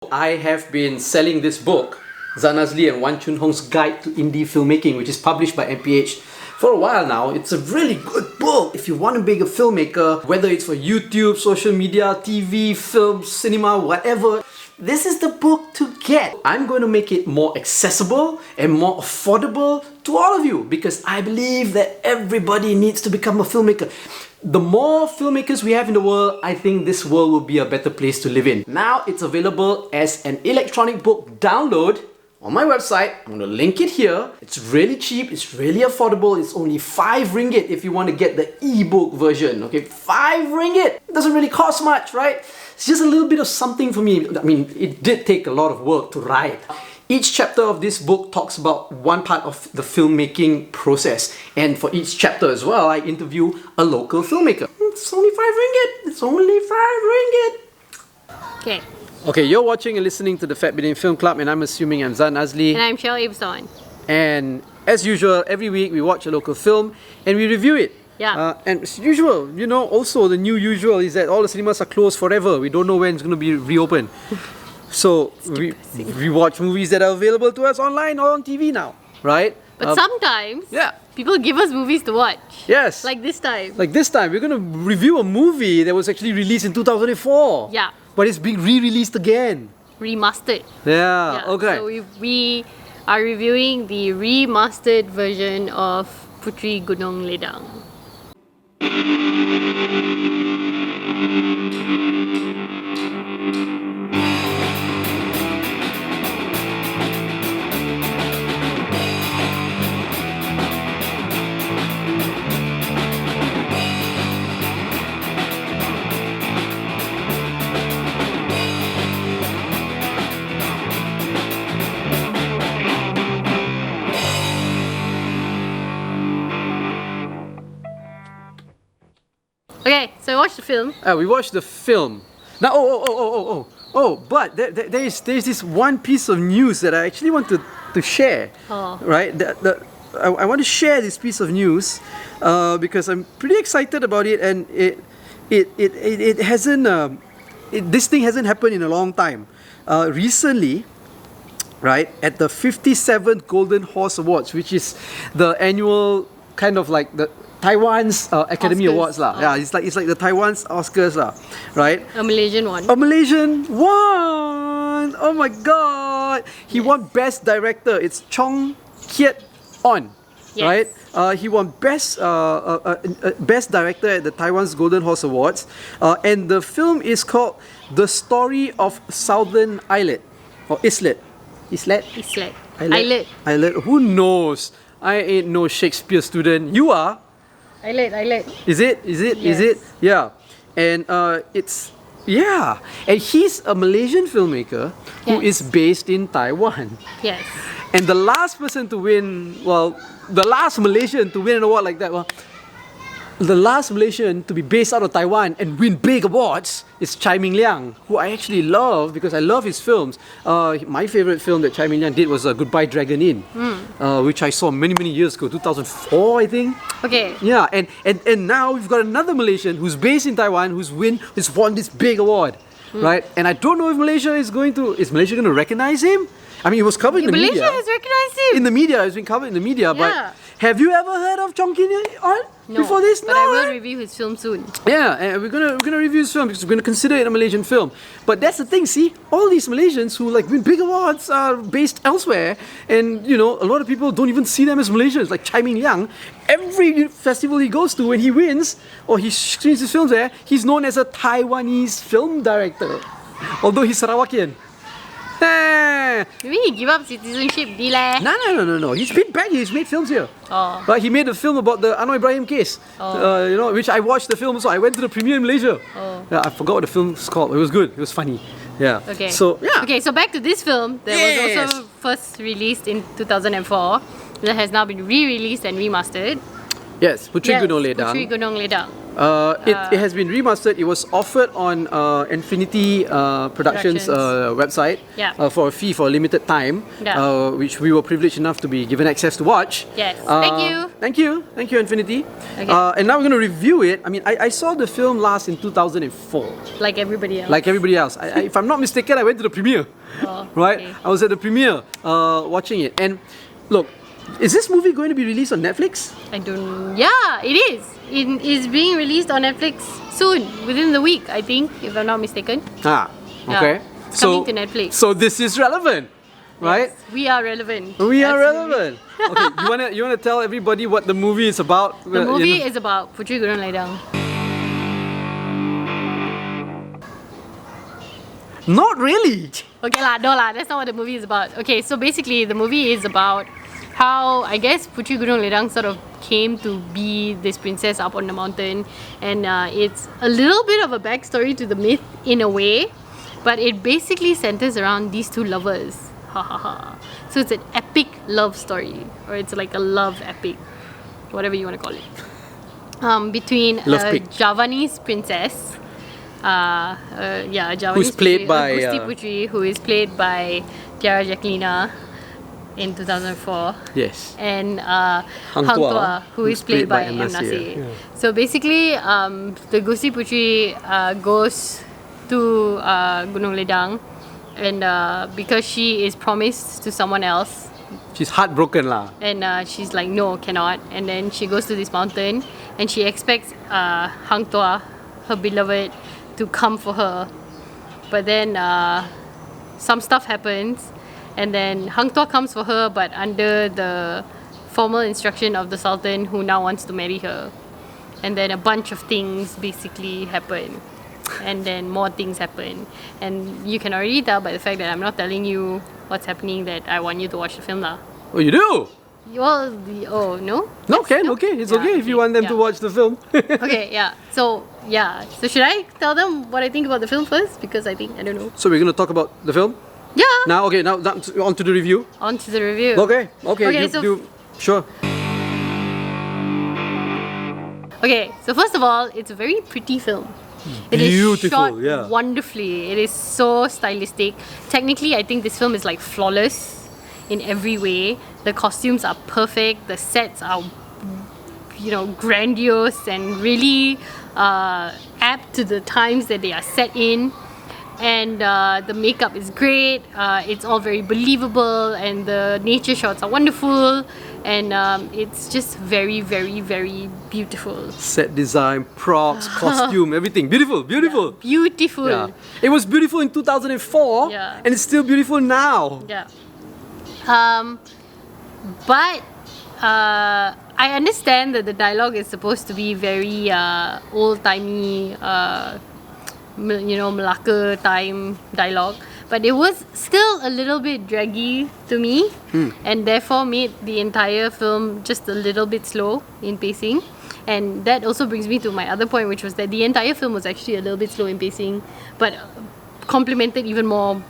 I have been selling this book, Zan Azli and Wan Chun Hong's Guide to Indie Filmmaking, which is published by MPH for a while now. It's a really good book if you want to be a filmmaker, whether it's for YouTube, social media, TV, film, cinema, whatever. This is the book to get. I'm going to make it more accessible and more affordable to all of you because I believe that everybody needs to become a filmmaker. The more filmmakers we have in the world, I think this world will be a better place to live in. Now it's available as an electronic book download on my website. I'm going to link it here. It's really cheap, it's really affordable. It's only 5 ringgit if you want to get the ebook version. Okay, 5 ringgit. It doesn't really cost much, right? It's just a little bit of something for me. I mean, it did take a lot of work to write. Each chapter of this book talks about one part of the filmmaking process. And for each chapter as well, I interview a local filmmaker. It's only 5 ringgit. It's only 5 ringgit. Okay. Okay, you're watching and listening to the Fat Bidin Film Club, and I'm assuming I'm Zan Azli. And I'm Shell Ibson. And as usual, every week we watch a local film and we review it. Yeah. And as usual, you know, also the new usual is that all the cinemas are closed forever. We don't know when it's going to be reopened. So we watch movies that are available to us online or on TV now, right? But sometimes people give us movies to watch. Yes. Like this time. Like this time, we're going to review a movie that was actually released in 2004. Yeah. But it's being re-released again. Remastered. Yeah, okay. So we are reviewing the remastered version of Puteri Gunung Ledang. Okay, so watch the film. We watched the film. Now, but there's this one piece of news that I actually want to share. Right? I want to share this piece of news because I'm pretty excited about it, and it hasn't this thing hasn't happened in a long time. Recently, right, at the 57th Golden Horse Awards, which is the annual kind of like the Taiwan's Academy Oscars. Awards lah. Yeah, it's like the Taiwan's Oscars lah, right? A Malaysian one. A Malaysian one. Oh my god! He won Best Director. It's Chong Kiet On, right? He won Best Director at the Taiwan's Golden Horse Awards, and the film is called The Story of Southern Islet or Islet. Islet. Who knows? I ain't no Shakespeare student. You are. Islet. Is it? Yeah. And and he's a Malaysian filmmaker who is based in Taiwan. Yes. And the last person to win, the last Malaysian to win an award like that, the last Malaysian to be based out of Taiwan and win big awards is Chai Ming Liang, who I actually love because I love his films. My favorite film that Chai Ming Liang did was Goodbye Dragon Inn, which I saw many years ago, 2004 I think. Okay. Yeah, and now we've got another Malaysian who's based in Taiwan who's won this big award, right? And I don't know if is Malaysia going to recognize him? I mean, it was covered in the media. Malaysia has recognized him. In the media, it's been covered in the media. But have you ever heard of Chong Kiet On before this? But I will review his film soon. Yeah, and we're gonna review his film because we're gonna consider it a Malaysian film. But that's the thing, see, all these Malaysians who win big awards are based elsewhere, and you know, a lot of people don't even see them as Malaysians. Like Chai Ming Liang, every festival he goes to, when he wins or he screens his films there, he's known as a Taiwanese film director, although he's Sarawakian. Maybe he give up citizenship deal leh. No. He's been back. He's made films here. But he made a film about the Anwar Ibrahim case. Which I watched the film. So I went to the premiere in Malaysia. Yeah, I forgot what the film's called. It was good. It was funny. Yeah. Okay. So yeah. Okay. So back to this film that was also first released in 2004. That has now been re-released and remastered. Yes, Puteri Gunung Ledang. Puteri Gunung Ledang. It has been remastered. It was offered on Infinity Productions website for a fee for a limited time, which we were privileged enough to be given access to watch. Yes, thank you, Infinity. Okay. And now we're going to review it. I mean, I saw the film last in 2004. Like everybody else. Like everybody else. If I'm not mistaken, I went to the premiere. Oh, right? okay. I was at the premiere watching it. And look, is this movie going to be released on Netflix? I don't. Yeah, it is. It is being released on Netflix soon, within the week, I think, if I'm not mistaken. Ah, okay. Yeah, it's coming to Netflix. So this is relevant, right? Yes, we are relevant. We are Absolutely. relevant. Okay, you wanna tell everybody what the movie is about? The movie is about Puteri Gunung Ledang. Not really. Okay lah, no lah, that's not what the movie is about. Okay, so basically the movie is about how, I guess, Puteri Gunung Ledang sort of came to be this princess up on the mountain, and it's a little bit of a backstory to the myth in a way, but it basically centers around these two lovers. Ha ha ha. So it's an epic love story, or it's like a love epic, whatever you want to call it, between a Javanese princess. Javanese who's played by Gusti Puteri, who is played by Tiara Jacquelina in 2004. Yes. And Hang Tuah, who is played by M. Nasir. Yeah. So basically, the Gusti Puteri goes to Gunung Ledang, and because she is promised to someone else, she's heartbroken lah. and she's like, no, cannot. And then she goes to this mountain, and she expects Hang Tuah, her beloved, to come for her. But then some stuff happens, and then Hang Tuah comes for her, but under the formal instruction of the Sultan, who now wants to marry her. And then a bunch of things basically happen, and then more things happen, and you can already tell by the fact that I'm not telling you what's happening that I want you to watch the film lah. Oh, you do? Well, no? No, okay, it's okay if you want them to watch the film. Okay, So should I tell them what I think about the film first? Because I don't know. So we're going to talk about the film? Yeah. Now on to the review. On to the review. Okay, sure. Okay, so first of all, it's a very pretty film. It is shot wonderfully. It is so stylistic. Technically, I think this film is like flawless in every way. The costumes are perfect. The sets are, grandiose and really apt to the times that they are set in. And the makeup is great. It's all very believable, and the nature shots are wonderful, and it's just very, very, very beautiful. Set design, props, costume, everything. Beautiful. Yeah, beautiful. Yeah. It was beautiful in 2004, and it's still beautiful now. Yeah. But I understand that the dialogue is supposed to be very old-timey, Malacca time dialogue, but it was still a little bit draggy to me, and therefore made the entire film just a little bit slow in pacing. And that also brings me to my other point, which was that the entire film was actually a little bit slow in pacing, but complemented even more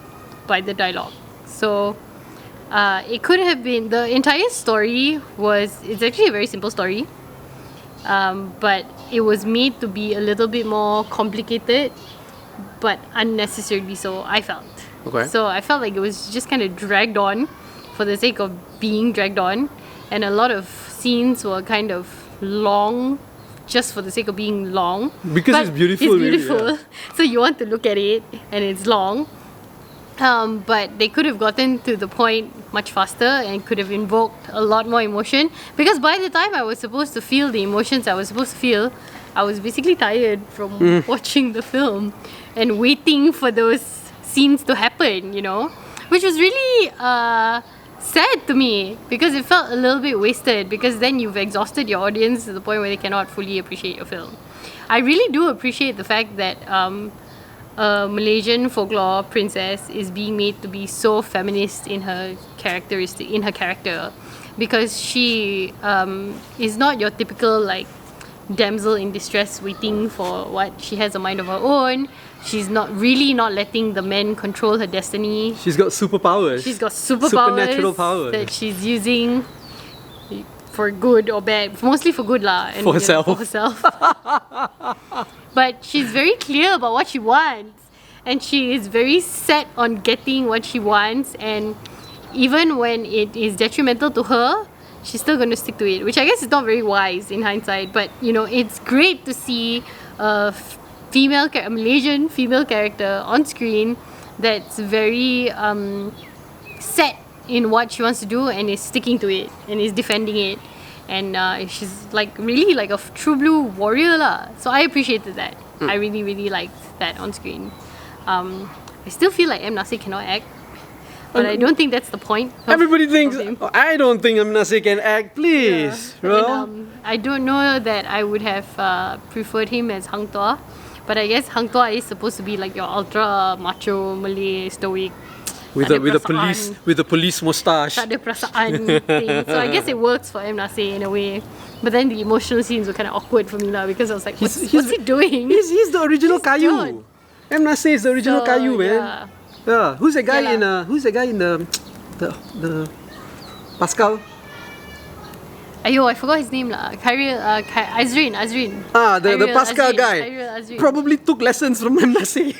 by the dialogue. So it could have been, the entire story it's actually a very simple story, but it was made to be a little bit more complicated, but unnecessarily so, I felt. Okay. So I felt like it was just kind of dragged on for the sake of being dragged on, and a lot of scenes were kind of long just for the sake of being long. Because but it's beautiful. It's beautiful. Really, So you want to look at it, and it's long. But they could have gotten to the point much faster and could have invoked a lot more emotion, because by the time I was supposed to feel the emotions I was supposed to feel, I was basically tired from watching the film and waiting for those scenes to happen, which was really sad to me, because it felt a little bit wasted, because then you've exhausted your audience to the point where they cannot fully appreciate your film. I really do appreciate the fact that a Malaysian folklore princess is being made to be so feminist in her character, because she is not your typical damsel in distress waiting for what. She has a mind of her own. She's not letting the men control her destiny. She's got superpowers. She's got superpowers, supernatural powers that she's using for good or bad, mostly for good lah. And, For herself. for herself. But she's very clear about what she wants, and she is very set on getting what she wants. And even when it is detrimental to her, she's still going to stick to it, which I guess is not very wise in hindsight. But it's great to see a Malaysian female character on screen that's very set in what she wants to do and is sticking to it and is defending it. And she's like really like a true blue warrior lah. So I appreciated that. I really, really liked that on screen. I still feel like M. Nasir cannot act, but I don't think that's the point. Everybody thinks, him. I don't think M. Nasir can act, please. Yeah. Well, And, I don't know that I would have preferred him as Hang Tuah, but I guess Hang Tuah is supposed to be like your ultra macho Malay stoic. with tak ada the police mustache. Tak ada perasaan thing. So I guess it works for M. Nasir in a way. But then the emotional scenes were kind of awkward for me lah, because I was like, what's he doing? He's the original He's Caillou. done. M. Nasir is the original So, Caillou, man. yeah. Yeah. Who's that guy Yeah in the Pascal? Ayo, I forgot his name lah. Azrin. The Pascal guy Khairil Azrin. probably took lessons from M. Nasir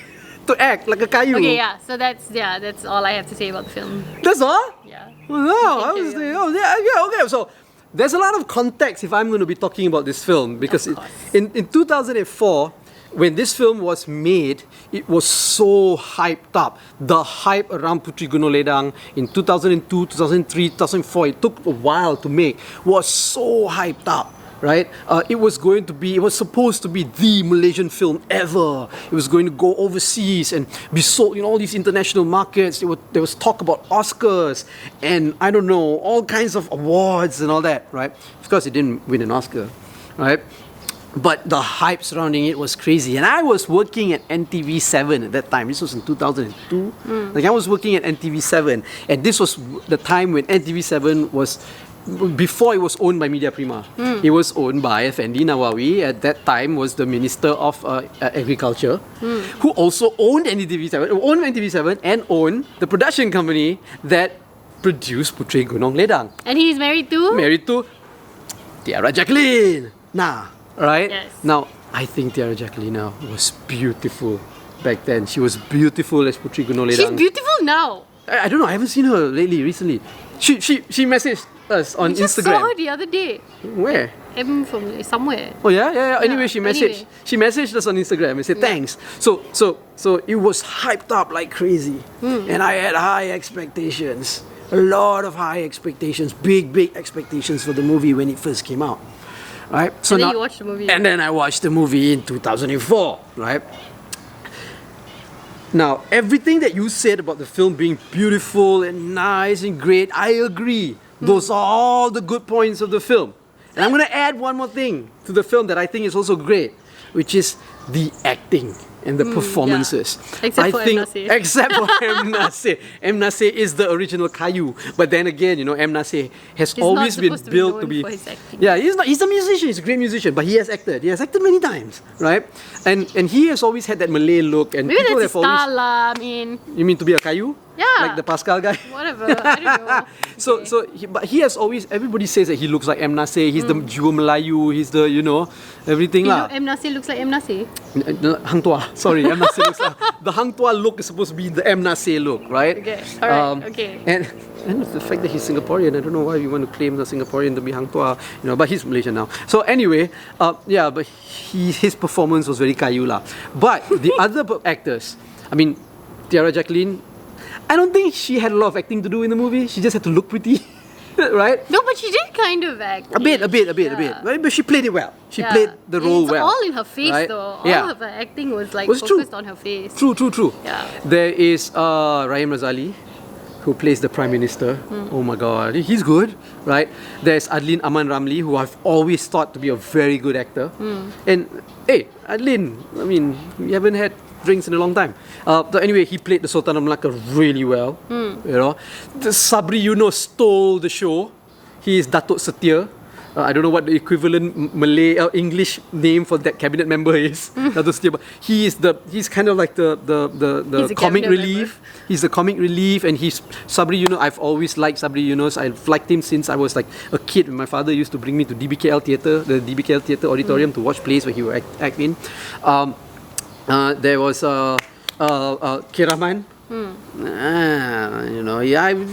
to act like a Caillou. Okay, yeah. So that's all I have to say about the film. That's all? Yeah. Oh, no, I Okay, was carry saying, yeah, okay. So there's a lot of context if I'm going to be talking about this film, because Of course. in 2004, when this film was made, it was so hyped up. The hype around Puteri Gunung Ledang in 2002, 2003, 2004, it took a while to make, was so hyped up. Right? It was supposed to be the Malaysian film ever. It was going to go overseas and be sold in all these international markets. There was talk about Oscars and I don't know, all kinds of awards and all that, right? Of course, it didn't win an Oscar, right? But the hype surrounding it was crazy. And I was working at NTV7 at that time. This was in 2002. Like I was working at NTV7. And this was the time when NTV7 was, before it was owned by Media Prima. It was owned by Effendi Nawawi, at that time was the Minister of Agriculture, who also owned NTV7 and owned the production company that produced Puteri Gunung Ledang. And he's married to Tiara Jacqueline. Right? Yes. Now, I think Tiara Jacqueline was beautiful back then. She was beautiful as Puteri Gunung Ledang. She's beautiful now. I don't know, I haven't seen her recently. She messaged us on I just Instagram. saw her the other day. Where? From somewhere. Oh yeah. Anyway, she messaged. anyway. She messaged us on Instagram and said thanks. So it was hyped up like crazy, and I had high expectations. A lot of high expectations, big expectations for the movie when it first came out. Right? So And then now, you watched the movie. And then I watched the movie in 2004. Right? Now, everything that you said about the film being beautiful and nice and great, I agree. Those are all the good points of the film. And I'm going to add one more thing to the film that I think is also great, which is the acting and the performances. Except for M. Nasir. Except for M. Nasir. M. Nasir is the original Caillou. But then again, M. Nasir has He's always not been supposed built to to be be... known for his acting. Yeah, he's a musician. He's a great musician. But he has acted. He has acted many times, right? And he has always had that Malay look. And Maybe people that's his have always... style lah. I mean, You mean to be a Caillou? Yeah. Like the Pascal guy? whatever. I don't know. But he has always, everybody says that he looks like M. Nasir, he's the Jiwa Melayu, he's the, everything lah. M. Nasir looks like M. Nasir. Hang Tuah, sorry, M. Nasir looks like, the Hang Tuah look is supposed to be the M. Nasir look, right? Okay, alright, okay. And the fact that he's Singaporean, I don't know why you want to claim the Singaporean to be Hang Tuah, but he's Malaysian now. So anyway, but his performance was very Caillou lah. But the other actors, I mean, Tiara Jacqueline, I don't think she had a lot of acting to do in the movie. She just had to look pretty, right? No, but she did kind of act. A bit. Right? But she played it well. She played the role It's well. all in her face right? though. Yeah. All of her acting was like Was true. focused on her face. True. Yeah. There is Rahim Razali, who plays the Prime Minister. Oh my God, he's good, right? There's Adlin Aman Ramli, who I've always thought to be a very good actor. And hey, Adlin, I mean, we haven't had drinks in a long time. But anyway, he played the Sultan of Malacca really well. The Sabri Yunos stole the show. He is Datuk Setia. I don't know what the equivalent Malay or English name for that cabinet member is. Dato Setia, but he's kind of like the He's a comic cabinet relief. He's the comic relief, and he's Sabri Yunus. I've always liked Sabri Yunus. I've liked him since I was like a kid. My father used to bring me to DBKL Theatre, the DBKL Theatre auditorium, to watch plays where he would act in. There was Kiraman.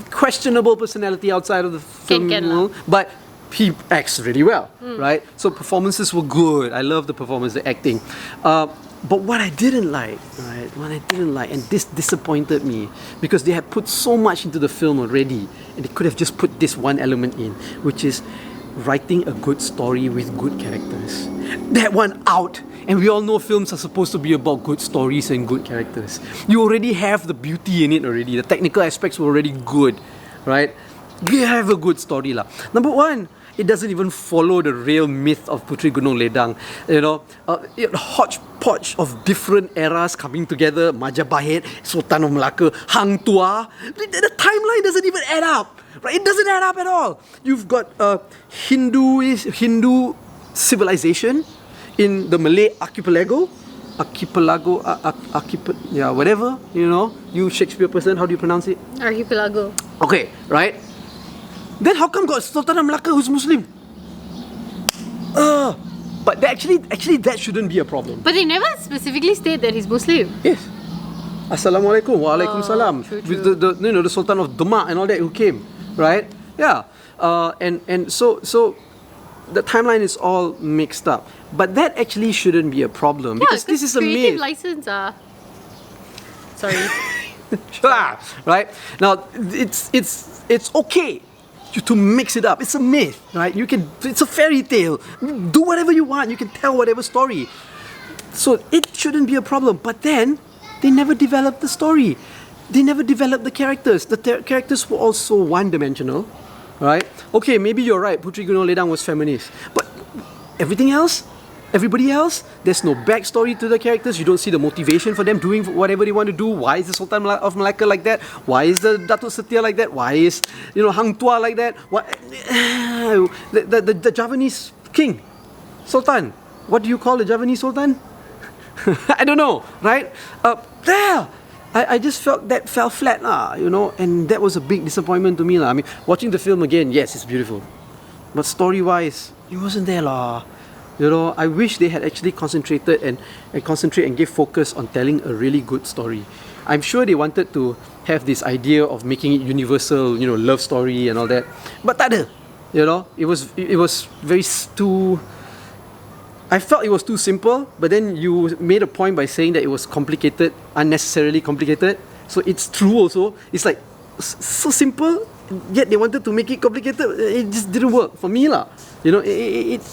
Questionable personality outside of the film, but he acts really well, right? So performances were good. I love the performance, the acting. But what I didn't like, right? And this disappointed me, because they had put so much into the film already, and they could have just put this one element in, which is writing a good story with good characters. That one out. And we all know films are supposed to be about good stories and good characters. You already have the beauty in it already. The technical aspects were already good, right? You have a good story lah. Number one, it doesn't even follow the real myth of Puteri Gunung Ledang. Hodgepodge of different eras coming together. Majapahit, Sultan of Malacca, Hang Tuah. The timeline doesn't even add up, right? It doesn't add up at all. You've got Hindu civilization in the Malay archipelago, whatever, you Shakespeare person, how do you pronounce it? Archipelago. Okay, right? Then how come got Sultan of Malacca who's Muslim? But actually that shouldn't be a problem. But they never specifically state that he's Muslim. Yes. Assalamualaikum, wa alaikum salam. True. With the Sultan of Demak and all that who came, right? Yeah. And so the timeline is all mixed up. But that actually shouldn't be a problem, because this is a creative myth. license. Sorry. Right? Now it's okay to mix it up. It's a myth, right? It's a fairy tale. Do whatever you want. You can tell whatever story. So it shouldn't be a problem. But then they never developed the story. They never developed the characters. The characters were also one-dimensional, right? Okay, maybe you're right. Puteri Gunung Ledang was feminist, but everybody else, there's no backstory to the characters. You don't see the motivation for them doing whatever they want to do. Why is the Sultan of Malacca like that? Why is the Datuk Setia like that? Why is Hang Tuah like that? Why the Javanese king, Sultan? What do you call the Javanese Sultan? I don't know, right? I just felt that fell flat, and that was a big disappointment to me, I mean, watching the film again, yes, it's beautiful, but story-wise, it wasn't there, I wish they had actually concentrated and give focus on telling a really good story. I'm sure they wanted to have this idea of making it universal, love story and all that, but tak ada, it was very too. I felt it was too simple, but then you made a point by saying that it was complicated, unnecessarily complicated. So it's true also. It's like so simple, yet they wanted to make it complicated. It just didn't work for me lah. It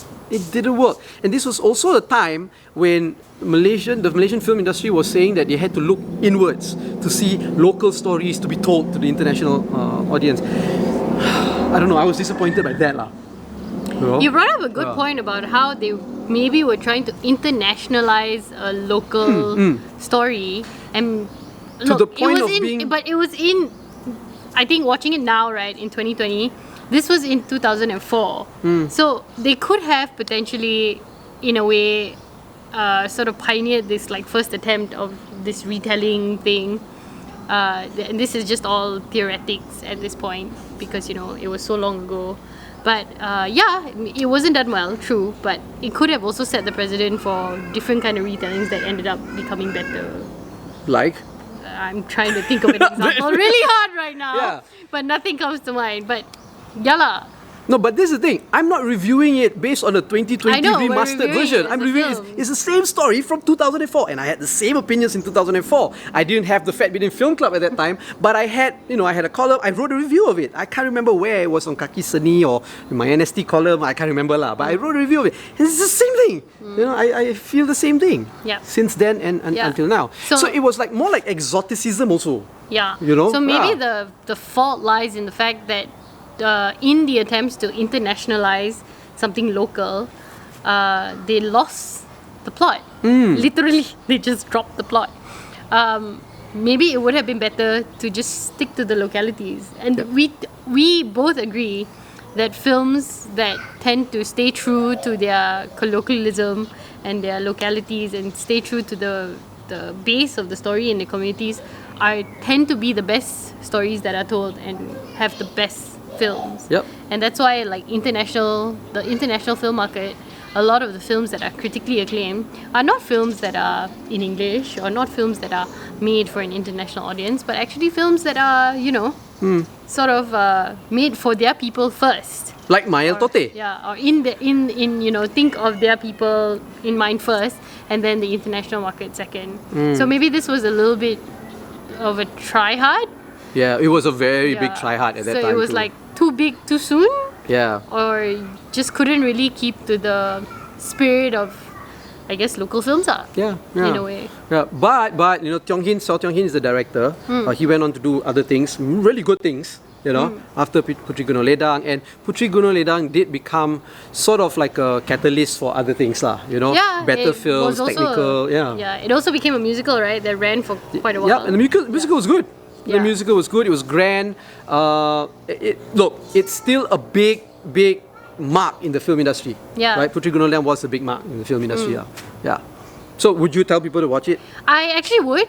didn't work. And this was also a time when the Malaysian film industry was saying that they had to look inwards to see local stories to be told to the international audience. I don't know. I was disappointed by that lah. You brought up a good point about how they maybe were trying to internationalize a local story, and to the point of being. But it was in. I think watching it now, right, in 2020, this was in 2004. So they could have potentially, in a way, sort of pioneered this first attempt of this retelling thing. And this is just all theoretics at this point, because it was so long ago. But it wasn't done well, true, but it could have also set the precedent for different kind of retellings that ended up becoming better. Like? I'm trying to think of an example really hard right now, but nothing comes to mind. But lah. No, but this is the thing. I'm not reviewing it based on the 2020 remastered version. I'm reviewing it's the same story from 2004, and I had the same opinions in 2004. I didn't have the Fat Bidin Film Club at that time, but I had a column. I wrote a review of it. I can't remember where it was, on Kaki Seni or my NST column. I can't remember lah. But I wrote a review of it. It's the same thing. I feel the same thing. Yeah. Since then and until now. So it was more like exoticism also. Yeah. So maybe the fault lies in the fact that. In the attempts to internationalize something local, they lost the plot. Literally, they just dropped the plot. Maybe it would have been better to just stick to the localities. And we both agree that films that tend to stay true to their colloquialism and their localities and stay true to the base of the story in the communities tend to be the best stories that are told and have the best films. Yep. And that's why like the international film market, a lot of the films that are critically acclaimed are not films that are in English or not films that are made for an international audience, but actually films that are, sort of made for their people first. Like Mael Tote. Yeah, or think of their people in mind first and then the international market second. So maybe this was a little bit of a try hard. Yeah, it was a very big try hard at that time. So it was too. like too big too soon, Yeah. or just couldn't really keep to the spirit of, I guess, local films are. Yeah. In a way. Yeah, but Seo Tiong Hin is the director. He went on to do other things, really good things. After Puteri Gunung Ledang, and Puteri Gunung Ledang did become sort of like a catalyst for other things lah. Yeah, better it films, was also, technical. Yeah, it also became a musical, right? That ran for quite a while. Yeah, and the musical was good. The Yeah. musical was good. It was grand. Look, it's still a big mark in the film industry. Yeah. Right, Puteri Gunung Ledang was a big mark in the film industry. Yeah. So, would you tell people to watch it? I actually would.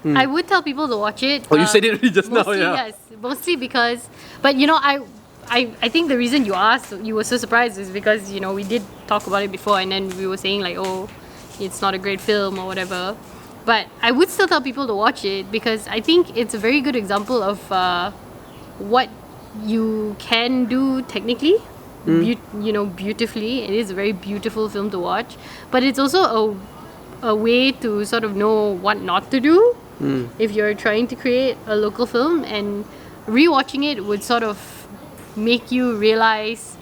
I would tell people to watch it. Oh, you said it already just now, mostly, yeah. Yes, mostly because, but I think the reason you asked, you were so surprised is because, we did talk about it before and then we were saying like, oh, it's not a great film or whatever. But I would still tell people to watch it because I think it's a very good example of what you can do technically, beautifully. It is a very beautiful film to watch, but it's also a way to sort of know what not to do if you're trying to create a local film, and rewatching it would sort of make you realize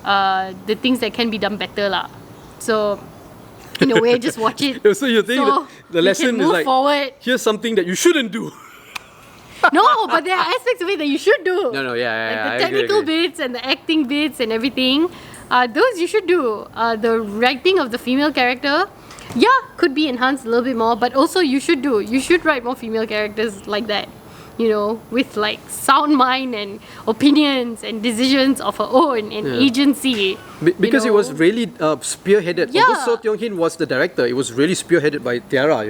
the things that can be done better lah. So in a way, just watch it. So you think so the lesson you can is move like, forward. here's something that you shouldn't do. No, but there are aspects of it that you should do. No, yeah, Like the technical bits and the acting bits and everything, those you should do. The writing of the female character, could be enhanced a little bit more, but also you should write more female characters like that. With like sound mind and opinions and decisions of her own and agency. Because it was really spearheaded. Yeah. Although Seo Tiong Hin was the director, it was really spearheaded by Tiara,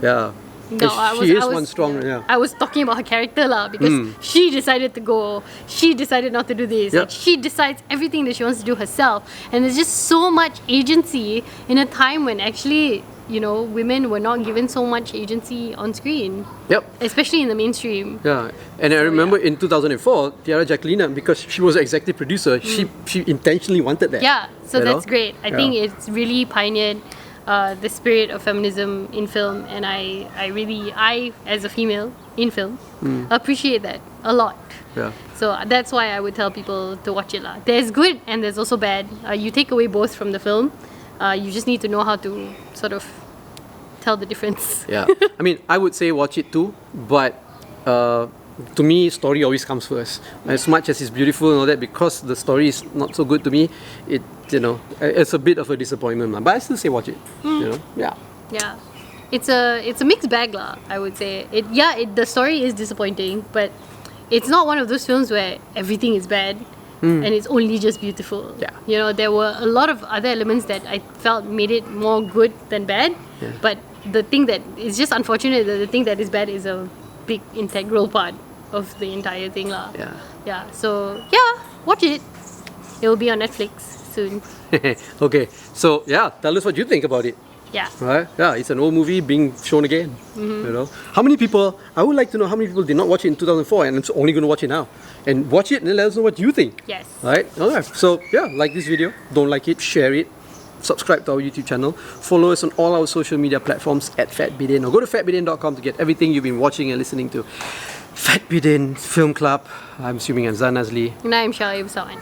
Yeah. No, I was talking about her character lah, because she decided to go. She decided not to do this. Yep. Like, she decides everything that she wants to do herself, and there's just so much agency in a time when actually women were not given so much agency on screen. Yep. Especially in the mainstream. Yeah, and I remember in 2004, Tiara Jacqueline, because she was an executive producer, she intentionally wanted that. Yeah, so that's great. I think Yeah. it's really pioneered the spirit of feminism in film, and I as a female in film appreciate that a lot. Yeah. So that's why I would tell people to watch it lah. There's good and there's also bad. You take away both from the film. You just need to know how to sort of tell the difference. Yeah. I mean, I would say watch it too, but to me, story always comes first. As much as it's beautiful and all that, because the story is not so good to me, it's a bit of a disappointment. But I still say watch it. Yeah. Yeah, it's a mixed bag lah. I would say the story is disappointing, but it's not one of those films where everything is bad and it's only just beautiful. Yeah. There were a lot of other elements that I felt made it more good than bad. Yeah. But the thing that is just unfortunate that the thing that is bad is a big integral part of the entire thing lah. Yeah. Yeah. So watch it. It will be on Netflix soon. Okay. So tell us what you think about it. Yeah. Right? Yeah, it's an old movie being shown again. How many people? I would like to know how many people did not watch it in 2004 and I'm only going to watch it now. And watch it and then let us know what you think. Yes. Right? Alright. So like this video. Don't like it, share it. Subscribe to our YouTube channel. Follow us on all our social media platforms at FatBidin, or go to fatbidin.com to get everything you've been watching and listening to. Fat Bidin Film Club. I'm assuming I'm Zan Azli. And I'm Shalaib Sawan.